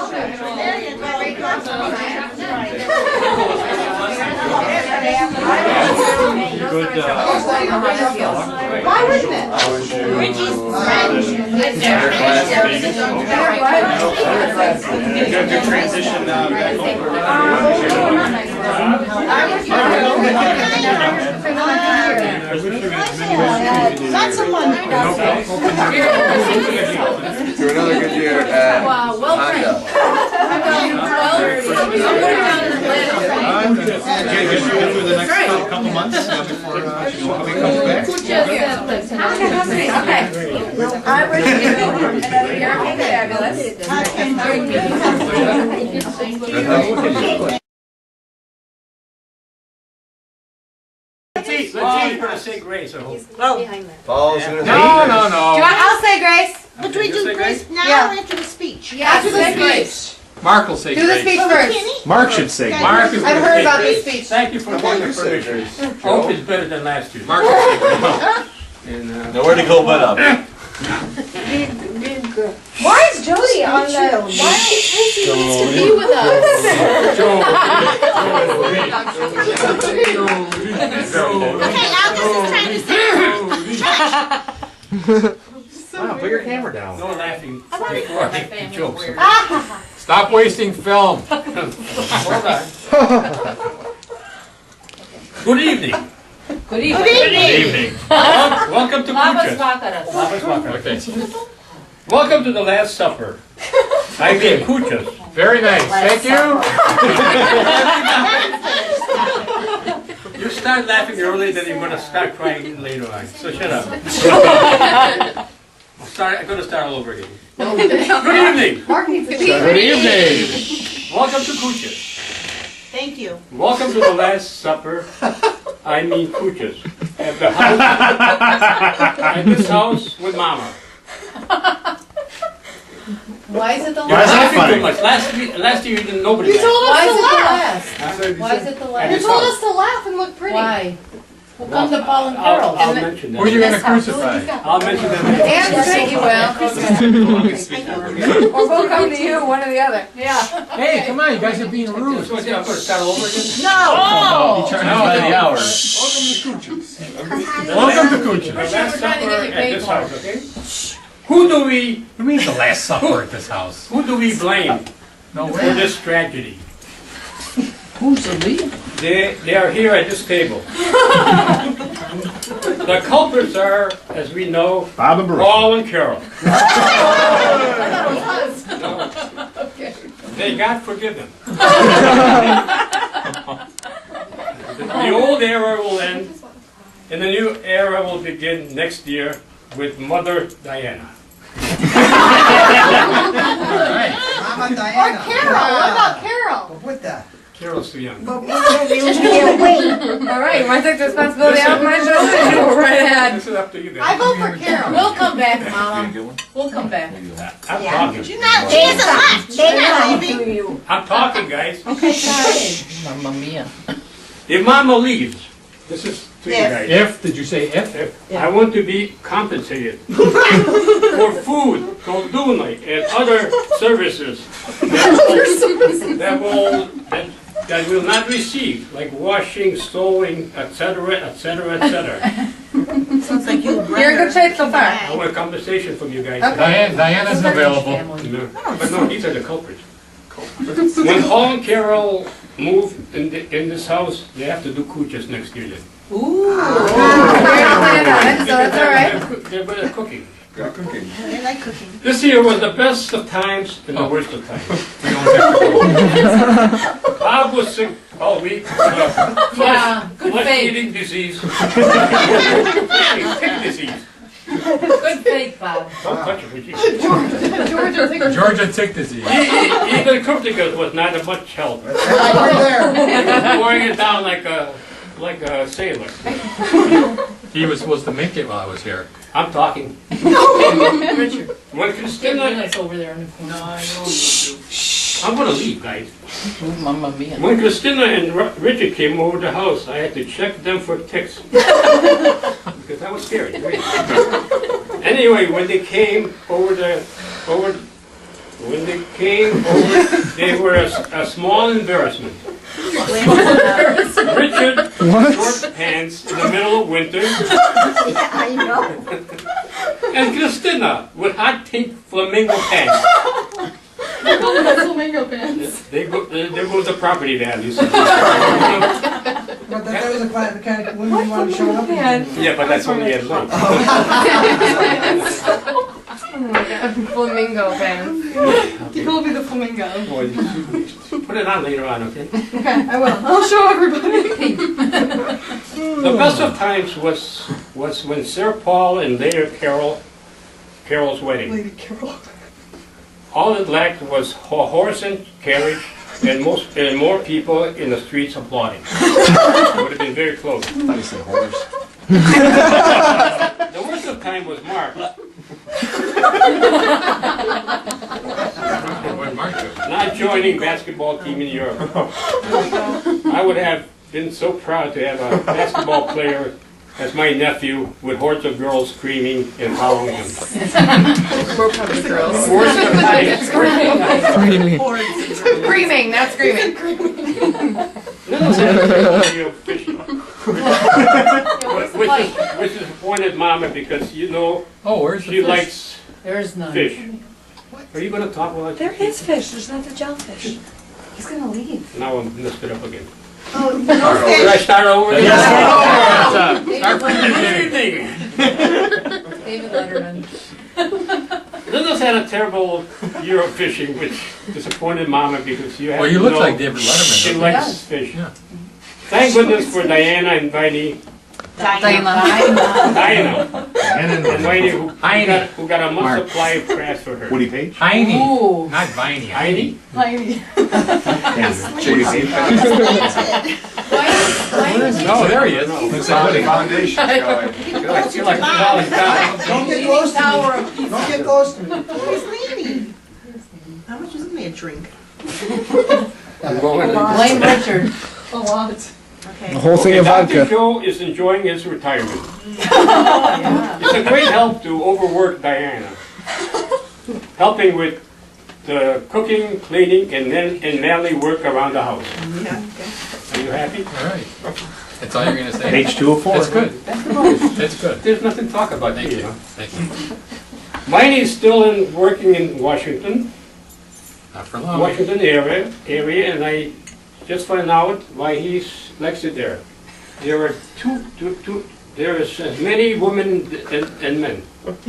Good. Why wouldn't it? Richie's Good transition back Not someone. To another good year at Honda. Get through the next couple months before he comes back. Okay. I wish you another year of fabulous. Let's say grace, I hope. Paul's gonna I'll say grace. But do we do grace now Yeah. or after the speech? After the speech. Mark will say Do the speech first. Mark should say. Mark is I've heard about this speech. Thank you for the wonderful grace. Hope is better than last year. Mark should say grace. Nowhere to go but up. Why is Jody on the? Why he wants to be with us? Okay, August is trying to say. Wow, put your camera down. No laughing before I make the jokes. Stop wasting film. Hold on. Good evening. Good evening. Good evening. Welcome to Kucios. Okay. Welcome to the Last Supper. I mean Kucios. Very nice. Thank you. You start laughing early, then you're going to start crying later on. So shut up. I'm going to start all over again. Good evening. Good evening. Welcome to Kucios. Thank you. Welcome to the Last Supper. I mean Kucios. At the house. At this house with Mama. Why is it the You're last? laughing too much. Last year you didn't nobody laugh. Why is it the laugh. last? Why is it the At last? this You told house. us to laugh and look pretty. Why? We'll come to Paul and Carol. I'll mention Who are you that. going to crucify? I'll mention that. And take you will. Or we'll come to you, one or the other. Yeah. Hey, come on, you guys are being rude. So I'm going to start all over again? No! He charges by the hour. Welcome to Kucios. The Last We're trying to Supper get you at paid this for. house, okay? Who do we What means the last supper at this house? blame No for way. this tragedy? Who's the lead? They are here at this table. The culprits are, as we know, Bob and Paul and Carol. They got forgiven. The old era will end, and the new era will begin next year with Mother Diana. Mama Or Diana. Carol. What about Carol? What the? Carol's too young. All right, you want to take the responsibility out of my shoulders? Go right ahead. This is up to you I guys. vote for Carol. We'll come back, Mama. We'll come back. I'm talking. She's not. She isn't left. She's not leaving. I'm talking, guys. Okay, sorry. Mamma mia. If Mama leaves, this is to you Yes. guys. If, did you say if? I want to be compensated for food, kondunai, and other services that will not receive, like washing, sewing, etc., etc., etc. Sounds like you. You're in good shape so far. I want compensation from you guys. Diana's available. No, but no, these are the culprits. When Paul and Carol move in this house, they have to do Kucios next year. Then. We're not planning on it, so that's all right. They're good at cooking. Good cooking. They like cooking. This year was the best of times and the worst of times. We don't have to go. Bob was sick all week. Yeah, good faith. Flesh-eating disease. Tick disease. Good faith, Bob. Don't touch it, would you? Georgia tick disease. Even Kucios was not of much help. Pouring it down like a sailor. He was supposed to make it while I was here. I'm talking. Richard. When Christina, over there in the corner. I'm gonna leave, guys. Mamma mia. When Christina and Richard came over the house, I had to check them for ticks. Because I was scared. Anyway, when they came over When they came over, they were a small embarrassment. Richard, short pants in the middle of winter, Yeah, I know. and Christina with hot pink flamingo pants. Flamingo pants. There goes the property values. But that was the kind of women you want to show up. Pants. Yeah, but that's only at lunch. Oh my god, flamingo pants. He called me the flamingo. Boy, put it on later on, okay? Okay, I will. I'll show everybody. The best of times was when Sir Paul and later Carol's wedding. Lady Carol. All it lacked was a horse and carriage and more people in the streets applauding. It would have been very close. I thought you said horse. The worst of time was Mark. What Mark do? Not joining basketball team in Europe. I would have been so proud to have a basketball player as my nephew with hordes of girls screaming and following him. We're probably girls. Worst of times. Screaming, not screaming. None of that is fishing. Which disappointed Mama because Oh, where's the she fish? likes There's none. fish. Are you going to talk about There is fish, there's not the jellyfish. He's gonna leave. Now I'm messed it up again. Oh, no Should I fish. start over? Yes. Start from the beginning. David Letterman. Linda's had a terrible year of fishing, which disappointed Mama because you have Well, you to look know like David she Letterman. likes fish. Yeah. Thank goodness for Diana and Viney. Diana and Viney who got a month supply of crabs for her. Woody Page? Heine, Ooh. not Viney. Heidi? Lady. JC. Oh, there he is. Looks like the foundation's going. You're like $2 down. Don't get close to me. Don't get close to me. Who's leaving? How much is in there drink? I'm going. Blame Richard. A lot. Okay. The whole thing of Dr. vodka. Joe is enjoying his retirement. It's a great help to overwork Diana, helping with the cooking, cleaning, and manly work around the house. Yeah, Are you happy? All right. That's all you're going to say? Page 204. That's good. That's good. There's nothing to talk about Thank here. you. Thank you. Viney's still working in Washington, Not for long. Washington area, and I just found out why he likes it there. There are there is as many women and men. Women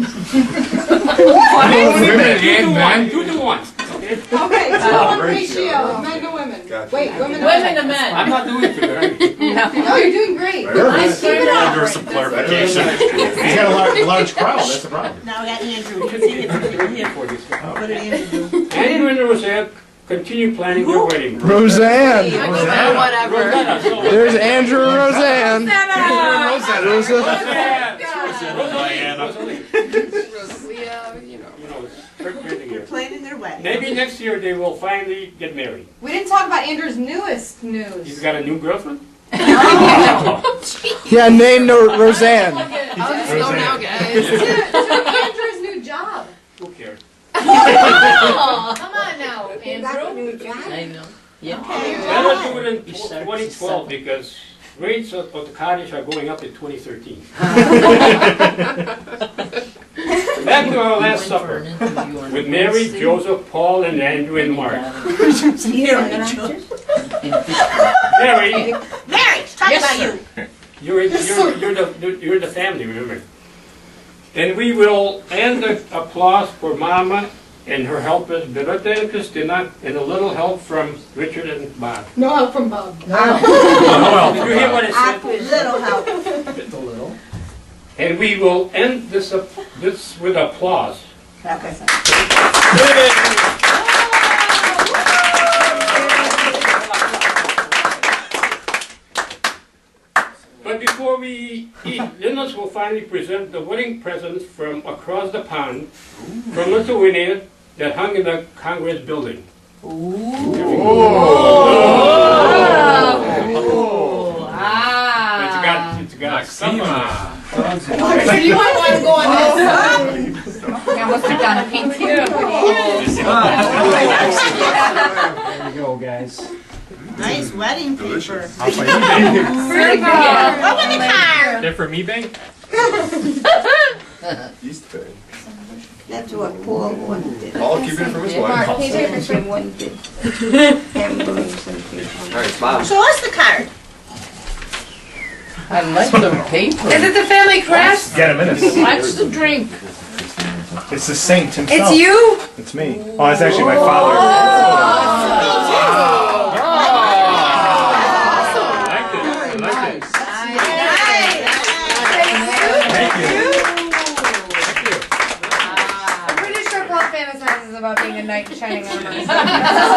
and men. 2 to 1. Okay, Okay? 2-1 ratio, men to women. Gotcha. Wait, women to Women to men. men. I'm not doing too good. No, you're doing great. Nice, keep it up. Under some clarification. He's got a large crowd, that's the problem. now we got Andrew. You can see him here. What did Andrew do? Andrew and Roseanne continue planning their wedding. Roseanne. Whatever. Rosanna, so There's Andrew and Roseanne. They're planning their wedding. Maybe next year they will finally get married. We didn't talk about Andrew's newest He's news. got a new girlfriend? Yeah, named Roseanne. I'll just go now, guys. To Andrew's new job. Who cares? Come on now, Andrew. I know. Better do it in 2012 because rates of the cottage are going up in 2013. Back to our last supper with Mary, Joseph, Paul, and Andrew and Mark. Mary, Mary, talk about you. you're the family, remember? And we will end the applause for Mama and her helpers, Beretta and Christina, and a little help from Richard and Bob. No help from Bob. Did you hear what I said? Little help. And we will end this with applause. Okay. But before we eat, Linus will finally present the wedding presents from across the pond from Lithuania that hung in the Congress building. It's got stuff on it. So you might want to go on this. We'll sit down and paint you. There you go, guys. Nice wedding paper. I'll play eBay. Pretty good. Open the card. They're from eBay? East Bay. That's what Paul wanted. Paul keeping it from his Mark, wife. can you take a picture? Wanted hamburgers and fish. Alright, smile. Show us the card. I like the paper. Is it the family crest? Get him in it. What's the drink? It's the saint himself. It's you? It's me. Oh, it's actually my father. I like it. I like it. Thank you. I'm pretty sure Paul fantasizes about being a knight in shining armor.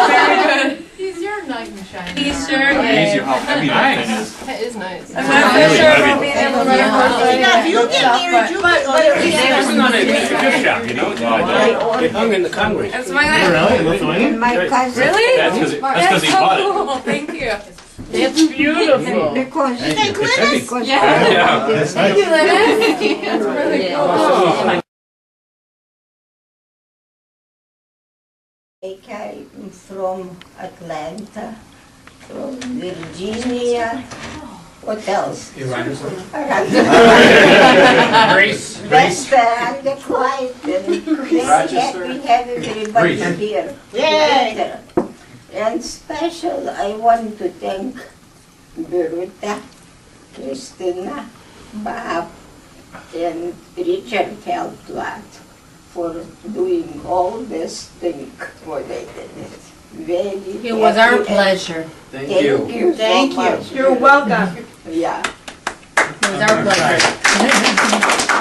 Very good. He's your knight in shining. He sure Easy is. how heavy that thing is. That is nice. I'm not so sure about being able to run a horse. Now, if you get married, you But This is not a gift shop, you know? It hung in the Congress. That's my knight. and my cousin. Really? That's because he so bought it. cool. Thank you. It's beautiful. Because you think Glynis? Yeah. That's Thank you, nice. Lennon. That's really cool. I came from Atlanta, from Virginia. What else? Grace. Vesta and the quiet and we have everybody here. Yay! And special, I want to thank Berta, Christina, Bob, and Richard helped a lot for doing all this thing for they did it. Very It was our happy. pleasure. Thank you so Thank you. much. You're welcome. Yeah. It was our pleasure.